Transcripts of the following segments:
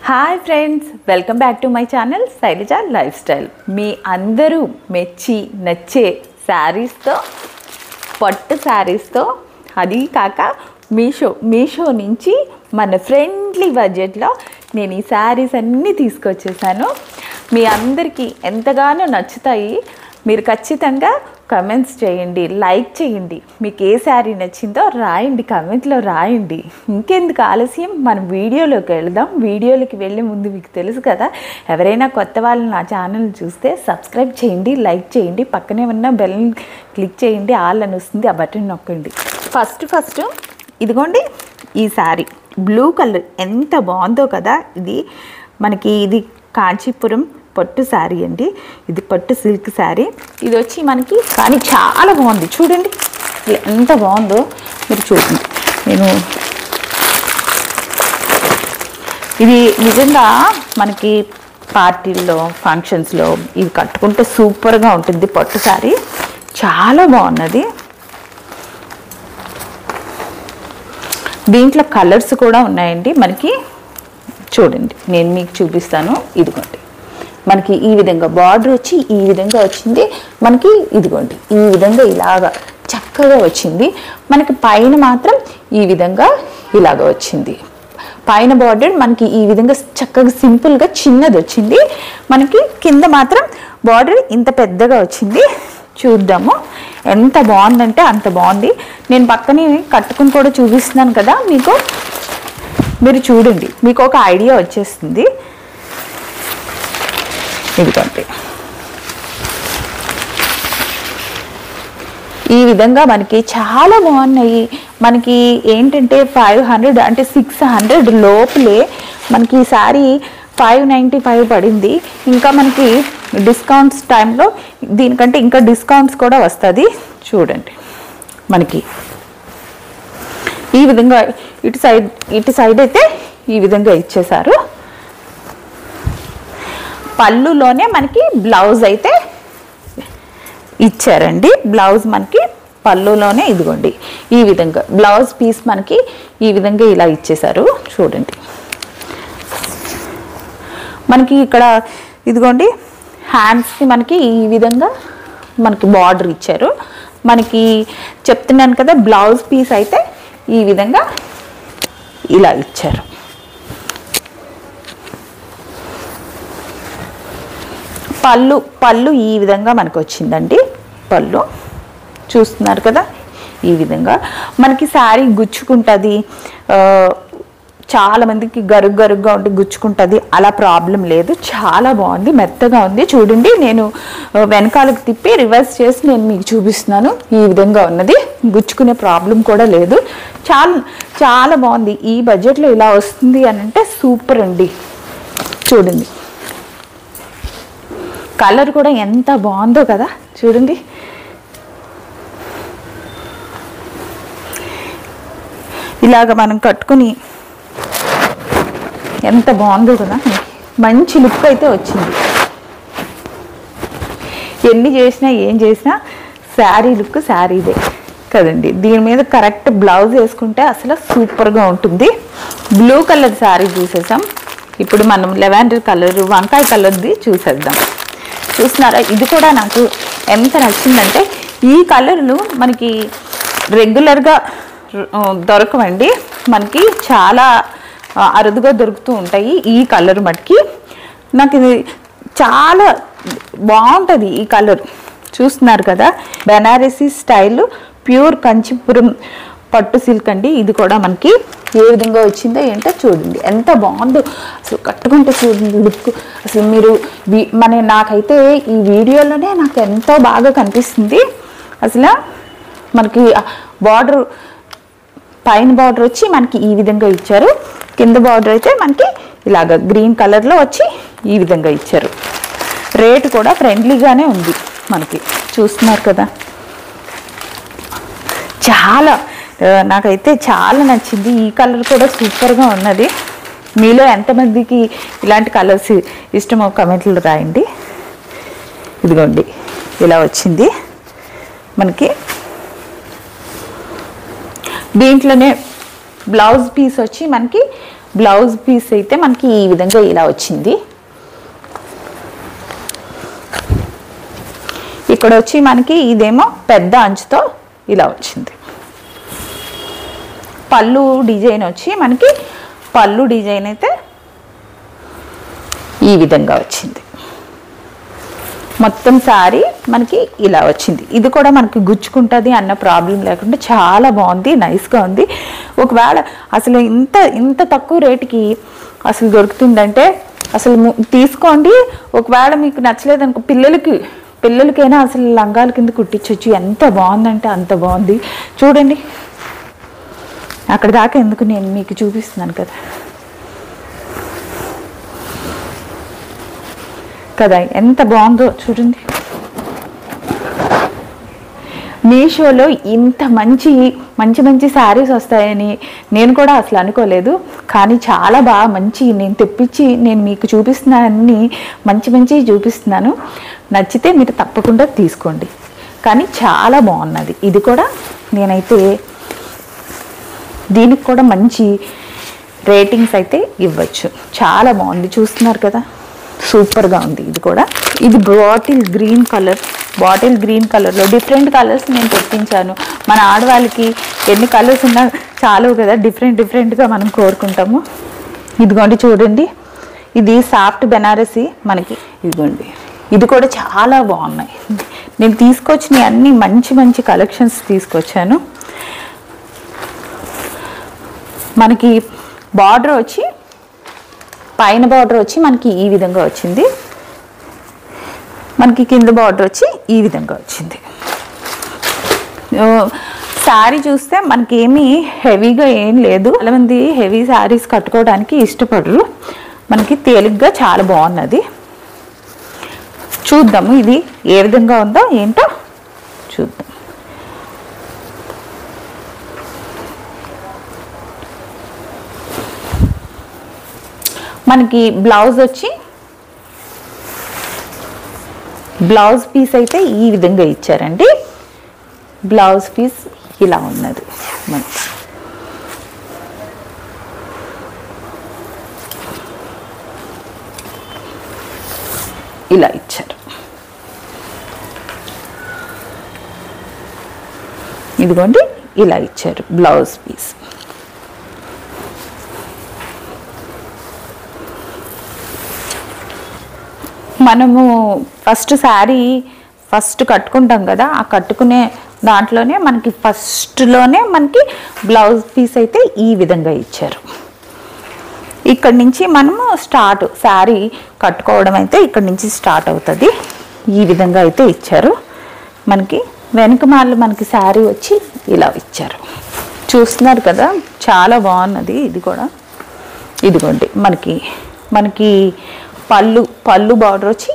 Hi friends, welcome back to my channel Shailaja life style. మీ అందరూ మెచ్చి నచ్చే శారీస్తో, పట్టు శారీస్తో, అది కాక మీషో నుంచి మన ఫ్రెండ్లీ బడ్జెట్లో నేను ఈ శారీస్ అన్నీ తీసుకొచ్చేసాను. మీ అందరికీ ఎంతగానో నచ్చుతాయి. మీరు ఖచ్చితంగా కమెంట్స్ చేయండి, లైక్ చేయండి. మీకు ఏ శారీ నచ్చిందో రాయండి, కమెంట్లో రాయండి. ఇంకెందుకు ఆలస్యం, మనం వీడియోలోకి వెళదాం. వీడియోలోకి వెళ్ళే ముందు మీకు తెలుసు కదా, ఎవరైనా కొత్త వాళ్ళు నా ఛానల్ చూస్తే సబ్స్క్రైబ్ చేయండి, లైక్ చేయండి, పక్కనే ఉన్న బెల్ క్లిక్ చేయండి, ఆల్ అని వస్తుంది, ఆ బటన్ నొక్కండి. ఫస్ట్ ఇదిగోండి ఈ శారీ బ్లూ కలర్ ఎంత బాగుందో కదా. ఇది కాంచీపురం పట్టు శారీ అండి. ఇది పట్టు సిల్క్ శారీ. ఇది వచ్చి మనకి కానీ చాలా బాగుంది. చూడండి ఎంత బాగుందో మీరు చూడండి. ఇది నిజంగా మనకి పార్టీల్లో, ఫంక్షన్స్లో ఇది కట్టుకుంటే సూపర్గా ఉంటుంది. పట్టు శారీ చాలా బాగున్నది. దీంట్లో కలర్స్ కూడా ఉన్నాయండి మనకి. చూడండి నేను మీకు చూపిస్తాను. ఇదిగోండి మనకి ఈ విధంగా బార్డర్ వచ్చి ఈ విధంగా వచ్చింది. మనకి ఇదిగోండి ఈ విధంగా ఇలాగా చక్కగా వచ్చింది. మనకి పైన మాత్రం ఈ విధంగా ఇలాగ వచ్చింది. పైన బార్డర్ మనకి ఈ విధంగా చక్కగా సింపుల్గా చిన్నది వచ్చింది. మనకి కింద మాత్రం బార్డర్ ఇంత పెద్దగా వచ్చింది. చూద్దాము ఎంత బాగుందంటే అంత బాగుంది. నేను పక్కనే కట్టుకుని కూడా చూపిస్తున్నాను కదా మీకు. మీరు చూడండి, మీకు ఒక ఐడియా వచ్చేస్తుంది. ఇదిగోండి ఈ విధంగా మనకి చాలా బాగున్నాయి. మనకి ఏంటంటే 500 అంటే 600 లోపలే మనకి ఈ శారీ 595 పడింది. ఇంకా మనకి డిస్కౌంట్స్ టైంలో దీనికంటే ఇంకా డిస్కౌంట్స్ కూడా వస్తుంది. చూడండి మనకి ఈ విధంగా ఇటు సైడ్ అయితే ఈ విధంగా ఇచ్చేశారు. పళ్ళులోనే మనకి బ్లౌజ్ అయితే ఇచ్చారండి. బ్లౌజ్ మనకి పళ్ళులోనే ఇదిగోండి ఈ విధంగా బ్లౌజ్ పీస్ మనకి ఈ విధంగా ఇలా ఇచ్చేశారు. చూడండి మనకి ఇక్కడ ఇదిగోండి హ్యాండ్స్కి మనకి ఈ విధంగా మనకి బార్డర్ ఇచ్చారు. మనకి చెప్తున్నాను కదా, బ్లౌజ్ పీస్ అయితే ఈ విధంగా ఇలా ఇచ్చారు. పళ్ళు ఈ విధంగా మనకు వచ్చిందండి. పళ్ళు చూస్తున్నారు కదా, ఈ విధంగా మనకి శారీ గుచ్చుకుంటుంది. చాలా మందికి గరుగ్గా ఉండి గుచ్చుకుంటుంది, అలా ప్రాబ్లం లేదు. చాలా బాగుంది, మెత్తగా ఉంది. చూడండి నేను వెనకాలకు తిప్పి రివర్స్ చేసి నేను మీకు చూపిస్తున్నాను. ఈ విధంగా ఉన్నది, గుచ్చుకునే ప్రాబ్లం కూడా లేదు. చాలా బాగుంది. ఈ బడ్జెట్లో ఇలా వస్తుంది అని అంటే సూపర్ అండి. చూడండి కలర్ కూడా ఎంత బాగుందో కదా. చూడండి ఇలాగ మనం కట్టుకుని ఎంత బాగుందో కదా. మంచి లుక్ అయితే వచ్చింది. ఎన్ని చేసినా ఏం చేసినా శారీ లుక్ శారీదే కదండి. దీని మీద కరెక్ట్ బ్లౌజ్ వేసుకుంటే అసలు సూపర్గా ఉంటుంది. బ్లూ కలర్ శారీ చూసేసాం. ఇప్పుడు మనం లెవెండర్ కలర్, వంకాయ కలర్ది చూసేద్దాం. చూస్తున్నారా, ఇది కూడా నాకు ఎంత నచ్చిందంటే ఈ కలర్లు మనకి రెగ్యులర్గా దొరకవండి. మనకి చాలా అరుదుగా దొరుకుతూ ఉంటాయి. ఈ కలర్ మటుకి నాకు ఇది చాలా బాగుంటుంది. ఈ కలర్ చూస్తున్నారు కదా, బెనారసీ స్టైల్ ప్యూర్ కంచిపురం పట్టు సిల్క్ అండి. ఇది కూడా మనకి ఏ విధంగా వచ్చిందో ఏంటో చూడండి, ఎంత బాగుందో అసలు. కట్టుకుంటే చూడండి లుక్ అసలు. మీరు నాకైతే ఈ వీడియోలోనే నాకు ఎంతో బాగా కనిపిస్తుంది అసలు. మనకి బార్డర్, పైన బార్డర్ వచ్చి మనకి ఈ విధంగా ఇచ్చారు. కింద బార్డర్ అయితే మనకి ఇలాగ గ్రీన్ కలర్లో వచ్చి ఈ విధంగా ఇచ్చారు. రేటు కూడా ఫ్రెండ్లీగానే ఉంది మనకి. చూస్తున్నారు కదా, నాకైతే చాలా నచ్చింది. ఈ కలర్ కూడా సూపర్గా ఉన్నది. మీలో ఎంతమందికి ఇలాంటి కలర్స్ ఇష్టమో కమెంట్లు రాయండి. ఇదిగోండి ఇలా వచ్చింది మనకి. దీంట్లోనే బ్లౌజ్ పీస్ వచ్చి మనకి బ్లౌజ్ పీస్ అయితే మనకి ఈ విధంగా ఇలా వచ్చింది. ఇక్కడ వచ్చి మనకి ఇదేమో పెద్ద అంచుతో ఇలా వచ్చింది. పళ్ళు డిజైన్ వచ్చి మనకి పళ్ళు డిజైన్ అయితే ఈ విధంగా వచ్చింది. మొత్తం సారీ మనకి ఇలా వచ్చింది. ఇది కూడా మనకి గుచ్చుకుంటుంది అన్న ప్రాబ్లం లేకుండా చాలా బాగుంది, నైస్గా ఉంది. ఒకవేళ అసలు ఇంత తక్కువ రేటుకి అసలు దొరుకుతుందంటే అసలు తీసుకోండి. ఒకవేళ మీకు నచ్చలేదనుకో పిల్లలకైనా అసలు లంగాల కింద కుట్టించవచ్చు. ఎంత బాగుందంటే అంత బాగుంది. చూడండి, అక్కడ దాకా ఎందుకు, నేను మీకు చూపిస్తున్నాను కదా ఎంత బాగుందో చూడండి. మీషోలో ఇంత మంచి శారీస్ వస్తాయని నేను కూడా అసలు అనుకోలేదు. కానీ చాలా బాగా నేను తెప్పించి నేను మీకు చూపిస్తున్నానని మంచి చూపిస్తున్నాను. నచ్చితే మీరు తప్పకుండా తీసుకోండి. కానీ చాలా బాగున్నది. ఇది కూడా నేనైతే దీనికి కూడా మంచి రేటింగ్స్ అయితే ఇవ్వచ్చు. చాలా బాగుంది, చూస్తున్నారు కదా, సూపర్గా ఉంది. ఇది కూడా ఇది బాటిల్ గ్రీన్ కలర్లో డిఫరెంట్ కలర్స్ నేను తెప్పించాను. మన ఆడవాళ్ళకి ఎన్ని కలర్స్ ఉన్నా చాలు కదా, డిఫరెంట్గా మనం కోరుకుంటాము. ఇదిగోండి చూడండి, ఇది సాఫ్ట్ బెనారసి మనకి. ఇదిగోండి, ఇది కూడా చాలా బాగున్నాయి. నేను తీసుకొచ్చిన అన్ని మంచి కలెక్షన్స్ తీసుకొచ్చాను. మనకి బార్డర్ వచ్చి పైన బార్డర్ వచ్చి మనకి ఈ విధంగా వచ్చింది. మనకి కింద బార్డర్ వచ్చి ఈ విధంగా వచ్చింది. శారీ చూస్తే మనకి ఏమీ హెవీగా ఏం లేదు. చాలామంది హెవీ శారీస్ కట్టుకోవడానికి ఇష్టపడరు. మనకి తేలిగ్గా చాలా బాగున్నది. చూద్దాము ఇది ఏ విధంగా ఉందో ఏంటో చూద్దాం. మనకి బ్లౌజ్ వచ్చి బ్లౌజ్ పీస్ అయితే ఈ విధంగా ఇచ్చారండి. బ్లౌజ్ పీస్ ఇలా ఉన్నది మనకి. ఇలా ఇచ్చారు. ఇదిగోండి ఇలా ఇచ్చారు బ్లౌజ్ పీస్. మనము ఫస్ట్ కట్టుకుంటాం కదా, ఆ కట్టుకునే దాంట్లోనే మనకి ఫస్ట్లోనే మనకి బ్లౌజ్ పీస్ అయితే ఈ విధంగా ఇచ్చారు. ఇక్కడి నుంచి మనము శారీ కట్టుకోవడం అయితే ఇక్కడి నుంచి స్టార్ట్ అవుతుంది. ఈ విధంగా అయితే ఇచ్చారు. మనకి వెనకమాల మనకి శారీ వచ్చి ఇలా ఇచ్చారు. చూస్తున్నారు కదా, చాలా బాగున్నది. ఇది కూడా ఇదిగోండి మనకి పళ్ళు బార్డర్ వచ్చి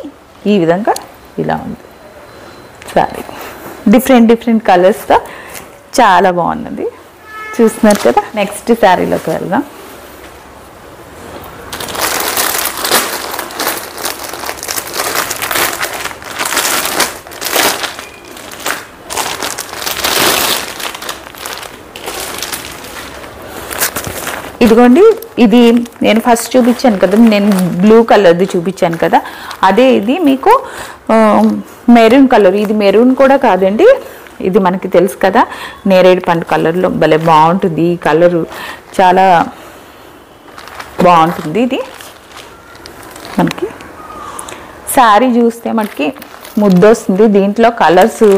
ఈ విధంగా ఇలా ఉంది. శారీ డిఫరెంట్ కలర్స్తో చాలా బాగున్నది. చూస్తున్నారు కదా. నెక్స్ట్ శారీలోకి వెళ్దాం. ఇదిగోండి, ఇది నేను ఫస్ట్ చూపించాను కదా, నేను బ్లూ కలర్ది చూపించాను కదా, అదే ఇది మీకు మెరూన్ కలర్. ఇది మెరూన్ కూడా కాదండి, ఇది మనకి తెలుసు కదా, నేరేడు పండు కలర్లో భలే బాగుంటుంది. ఈ కలరు చాలా బాగుంటుంది. ఇది మనకి శారీ చూస్తే మనకి ముద్దొస్తుంది. దీంట్లో కలర్స్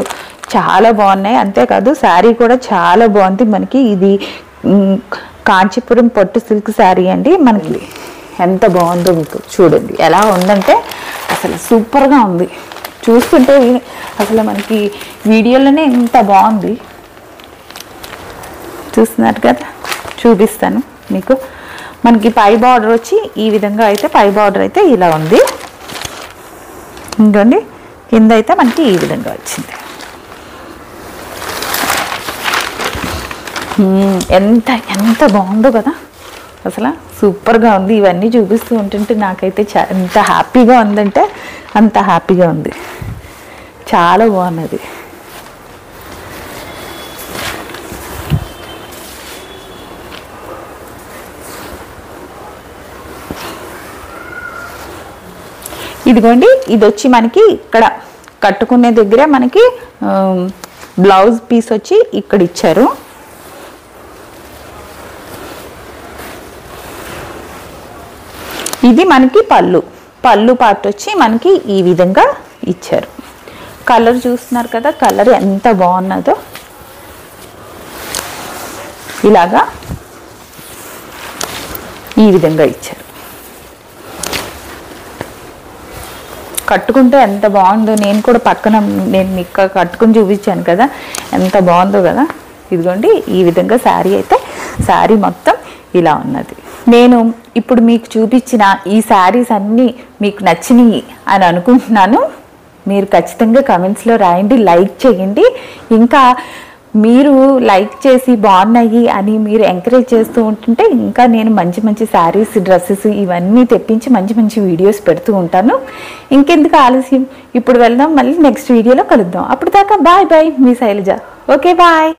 చాలా బాగున్నాయి. అంతేకాదు శారీ కూడా చాలా బాగుంది. మనకి ఇది కాంచీపురం పట్టు సిల్క్ శారీ అండి. మనకి ఎంత బాగుందో మీకు చూడండి. ఎలా ఉందంటే అసలు సూపర్గా ఉంది. చూస్తుంటే అసలు మనకి వీడియోలోనే ఎంత బాగుంది. చూస్తున్నారు కదా, చూపిస్తాను మీకు. మనకి పై బార్డర్ వచ్చి ఈ విధంగా అయితే పై బార్డర్ అయితే ఇలా ఉంది. ఇంకోండి కింద అయితే మనకి ఈ విధంగా వచ్చింది. ఎంత బాగుందో కదా, అసలు సూపర్గా ఉంది. ఇవన్నీ చూపిస్తూ ఉంటుంటే నాకైతే ఎంత హ్యాపీగా ఉందంటే అంత హ్యాపీగా ఉంది. చాలా బాగున్నది. ఇదిగోండి, ఇది వచ్చి మనకి ఇక్కడ కట్టుకునే దగ్గర మనకి బ్లౌజ్ పీస్ వచ్చి ఇక్కడ ఇచ్చారు. ఇది మనకి పళ్ళు పార్ట్ వచ్చి మనకి ఈ విధంగా ఇచ్చారు. కలర్ చూస్తున్నారు కదా, కలర్ ఎంత బాగున్నదో. ఇలాగా ఈ విధంగా ఇచ్చారు. కట్టుకుంటే ఎంత బాగుందో, నేను కూడా పక్కన నేను మీకు కట్టుకుని చూపించాను కదా, ఎంత బాగుందో కదా. ఇదిగోండి, ఈ విధంగా శారీ అయితే శారీ మొత్తం ఇలా ఉన్నది. నేను ఇప్పుడు మీకు చూపించిన ఈ శారీస్ అన్నీ మీకు నచ్చినాయి అని అనుకుంటున్నాను. మీరు ఖచ్చితంగా కమెంట్స్లో రాయండి, లైక్ చేయండి. ఇంకా మీరు లైక్ చేసి బాగున్నాయి అని మీరు ఎంకరేజ్ చేస్తూ ఉంటుంటే ఇంకా నేను మంచి మంచి శారీస్, డ్రెస్సెస్ ఇవన్నీ తెప్పించి మంచి మంచి వీడియోస్ పెడుతూ ఉంటాను. ఇంకెందుకు ఆలస్యం, ఇప్పుడు వెళ్దాం, మళ్ళీ నెక్స్ట్ వీడియోలో కలుద్దాం. అప్పుడు దాకా బాయ్ బాయ్, మీ శైలజ. Okay bye.